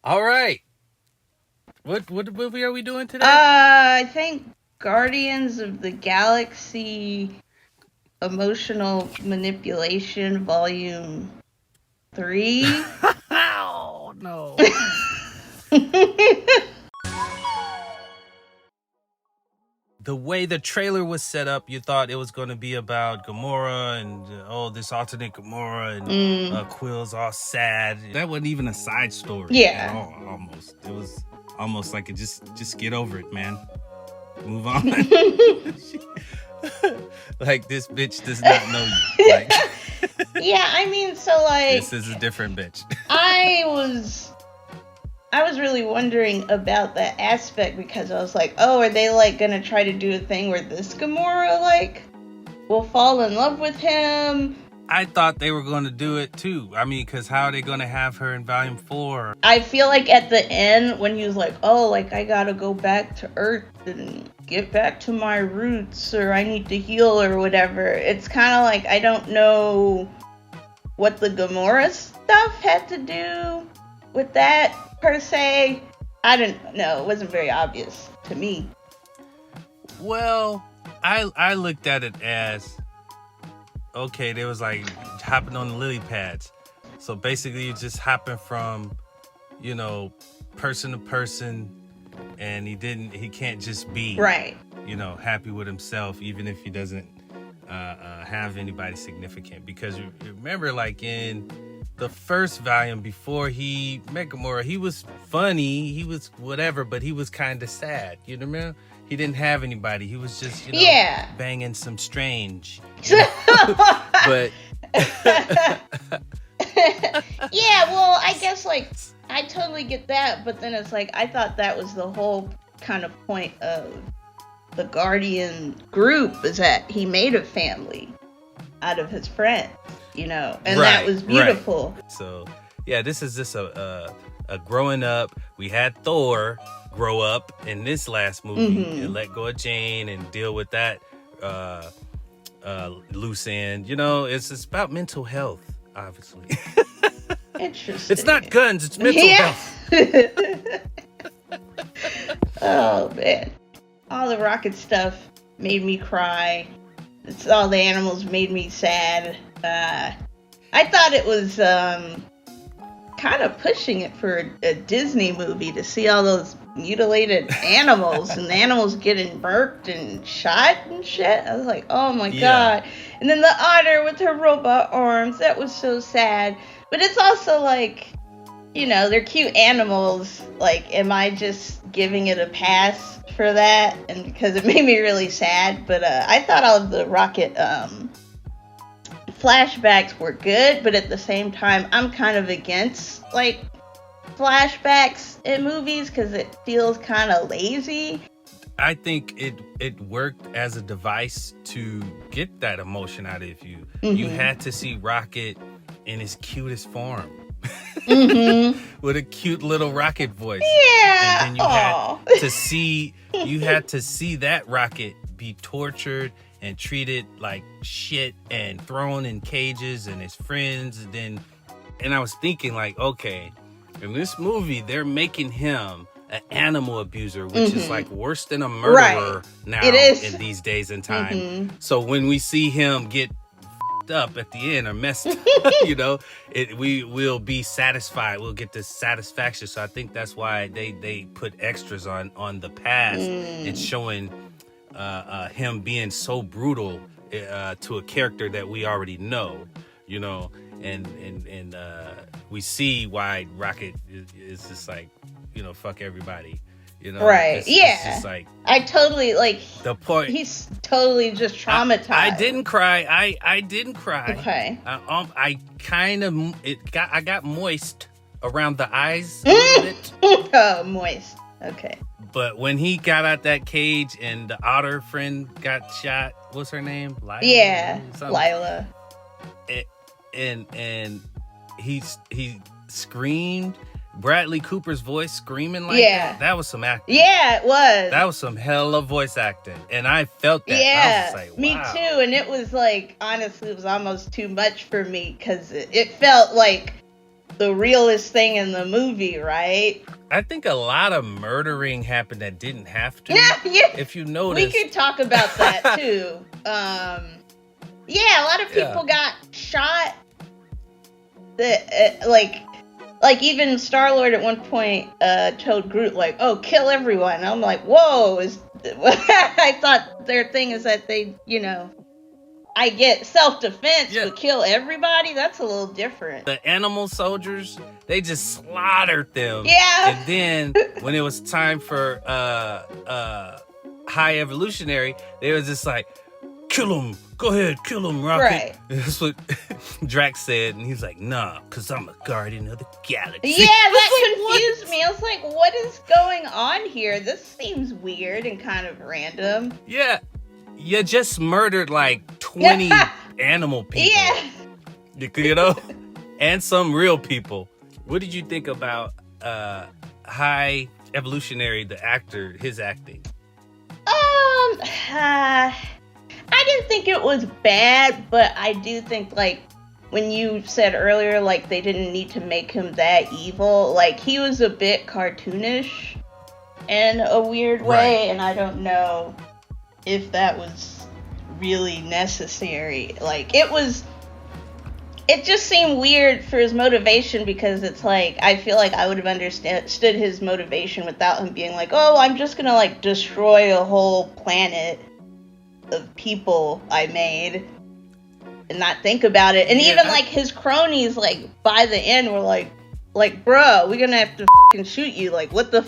All right. What movie are we doing today? I think Guardians of the Galaxy Emotional Manipulation Volume 3. Oh no. The way the trailer was set up, you thought it was going to be about Gamora and this alternate Gamora and Quill's all sad. That wasn't even a side story at Yeah. all. Almost, it was almost like it just get over it, man. Move on. Like this bitch does not know you. Like Yeah, I mean, so like this is a different bitch. I was really wondering about that aspect because I was like, oh, are they like gonna try to do a thing where this Gamora like will fall in love with him? I thought they were going to do it too. I mean, because how are they going to have her in Volume 4? I feel like at the end when he was like, oh, like I gotta go back to Earth and get back to my roots, or I need to heal or whatever, it's kind of like I don't know what the Gamora stuff had to do with that per se. I didn't know. It wasn't very obvious to me. Well, I looked at it as, okay, they was like hopping on the lily pads. So basically you just hopping from, person to person, and he can't just be, Right. Happy with himself, even if he doesn't have anybody significant. Because you remember, like in the first volume before he met Gamora, he was funny, he was whatever, but he was kind of sad. You remember? He didn't have anybody. He was just, Yeah. banging some strange. But yeah, well, I guess like I totally get that, but then it's like I thought that was the whole kind of point of the Guardian group, is that he made a family out of his friends, and that was beautiful. Right. So yeah, this is just a growing up. We had Thor grow up in this last movie and let go of Jane and deal with that loose end. It's about mental health, obviously. Interesting. It's not guns, it's mental health. Oh man, all the Rocket stuff made me cry. All the animals made me sad. I thought it was kind of pushing it for a Disney movie to see all those mutilated animals and the animals getting burped and shot and shit. I was like, oh my god. And then the otter with her robot arms, that was so sad. But it's also like, they're cute animals. Like, am I just giving it a pass for that? And because it made me really sad. But I thought all of the Rocket flashbacks were good, but at the same time, I'm kind of against like flashbacks in movies because it feels kind of lazy. I think it worked as a device to get that emotion out of you. You had to see Rocket in his cutest form. With a cute little Rocket voice. Yeah. And then you had to see that Rocket be tortured and treated like shit and thrown in cages and his friends. And I was thinking like, okay, in this movie, they're making him an animal abuser, which is like worse than a murderer now in these days and time. So when we see him get up at the end or messed up, we will be satisfied. We'll get this satisfaction. So I think that's why they put extras on the past and showing him being so brutal to a character that we already know, and we see why Rocket is just like, fuck everybody, Right. It's just like, I totally like the point. He's totally just traumatized. I didn't cry. I didn't cry. Okay. I kind of I got moist around the eyes a little bit. Oh, moist. Okay. But when he got out that cage and the otter friend got shot, what's her name? Lila? Yeah, Lila. And he screamed. Bradley Cooper's voice screaming like that was some acting. Yeah, it was. That was some hella voice acting. And I felt that. Yeah, I was like, me wow. too. And it was like, honestly, it was almost too much for me because it felt like the realest thing in the movie, right? I think a lot of murdering happened that didn't have to. Yeah. If you We notice, could talk about that too. Yeah, a lot of people got shot. That like even Star-Lord at one point told Groot like, "Oh, kill everyone." And I'm like, "Whoa!" I thought their thing is that they, I get self-defense, but kill everybody? That's a little different. the animal soldiers, they just slaughtered them. Yeah. And then when it was time for High Evolutionary, they was just like, kill him. Go ahead, kill him, Rocket. Right. That's what Drax said. And he's like, nah, because I'm a guardian of the galaxy. Yeah, that confused me. I was like, what is going on here? This seems weird and kind of random. Yeah. You just murdered like 20 animal people. Yeah. And some real people. What did you think about High Evolutionary, the actor, his acting? I didn't think it was bad, but I do think, like, when you said earlier, like, they didn't need to make him that evil, like, he was a bit cartoonish in a weird way, and I don't know if that was really necessary. Like, it just seemed weird for his motivation, because it's like, I feel like I would have understood his motivation without him being like, oh, I'm just gonna, like, destroy a whole planet of people I made and not think about it. And even like his cronies, like by the end, were like, bro, we're gonna have to fucking shoot you. Like, what the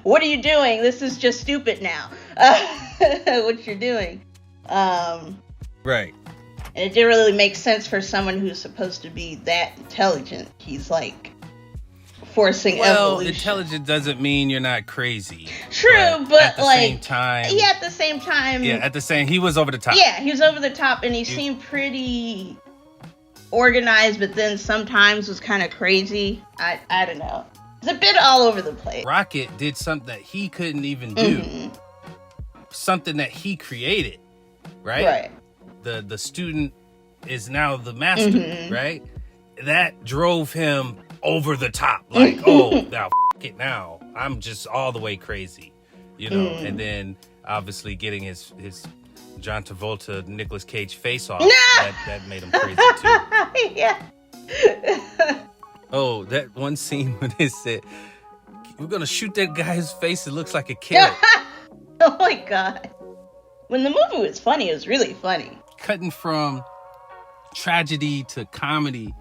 what are you doing? This is just stupid now. What you're doing. Right. And it didn't really make sense for someone who's supposed to be that intelligent. He's like forcing evolution. Intelligent doesn't mean you're not crazy. True, but at the like same time, he was over the top. Yeah, he was over the top, and he seemed pretty organized, but then sometimes was kind of crazy. I don't know. It's a bit all over the place. Rocket did something that he couldn't even do. Something that he created, right? Right. The student is now the master, right? That drove him over the top. Like, oh, now it now. I'm just all the way crazy, And then obviously getting his John Travolta, Nicolas Cage face off. That made him crazy too. Yeah. Oh, that one scene when they said, we're gonna shoot that guy's face, it looks like a carrot. Oh my god. When the movie was funny, it was really funny. Cutting from tragedy to comedy,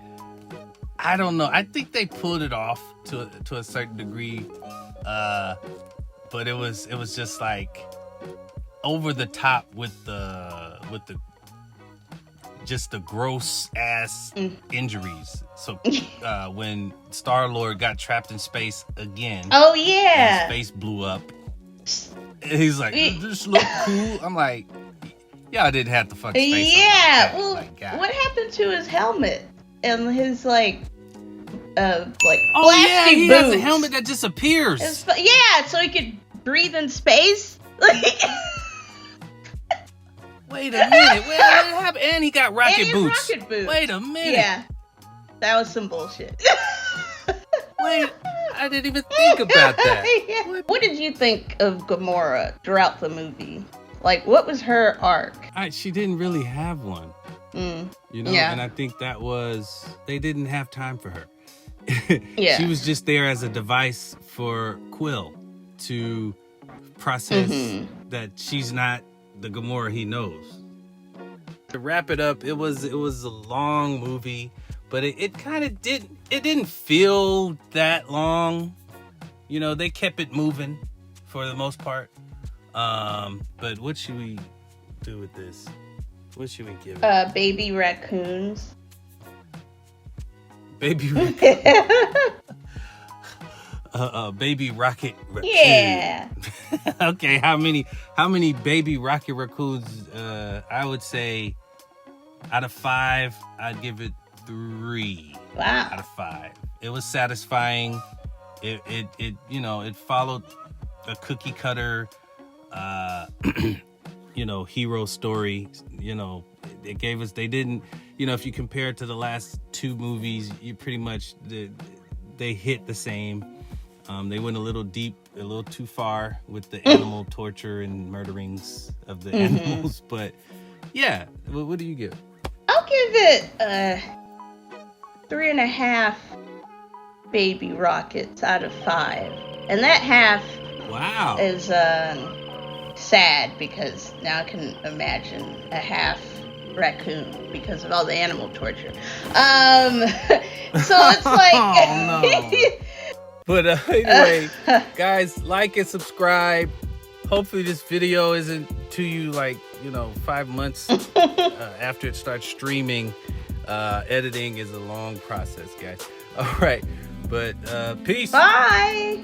I don't know. I think they pulled it off to a certain degree, but it was just like over the top with the just the gross ass injuries. So when Star-Lord got trapped in space again, oh yeah, his face blew up. He's like, does this look cool? I'm like, y'all didn't have to fuck space. Yeah, up like that. What happened to his helmet and his like oh plastic he boots? Has a helmet that disappears. Yeah, so he could breathe in space. Wait a minute. What happened? And he got rocket boots. Wait a minute. Yeah, that was some bullshit. Wait, I didn't even think about that. Yeah. What did you think of Gamora throughout the movie? Like, what was her arc? She didn't really have one. Yeah. And I think that was, they didn't have time for her. Yeah. She was just there as a device for Quill to process that she's not the Gamora he knows. To wrap it up, it was a long movie, but it kind of didn't feel that long. They kept it moving for the most part. But what should we do with this? What should we give it? Baby raccoons. Baby raccoon. Baby Rocket Raccoon. Yeah. Okay, how many baby Rocket Raccoons? I would say out of 5, I'd give it 3. Wow. Out of 5. It was satisfying. It followed a cookie cutter hero story. It gave us, they didn't you know, if you compare it to the last two movies, you pretty much they hit the same. They went a little deep, a little too far with the animal torture and murderings of the animals. But yeah, what do you give? I'll give it 3.5 baby rockets out of 5, and that half is sad because now I can imagine a half raccoon because of all the animal torture. So it's like, oh no. But anyway, guys, like and subscribe. Hopefully this video isn't to you like, 5 months after it starts streaming. Editing is a long process, guys. All right, but peace. Bye.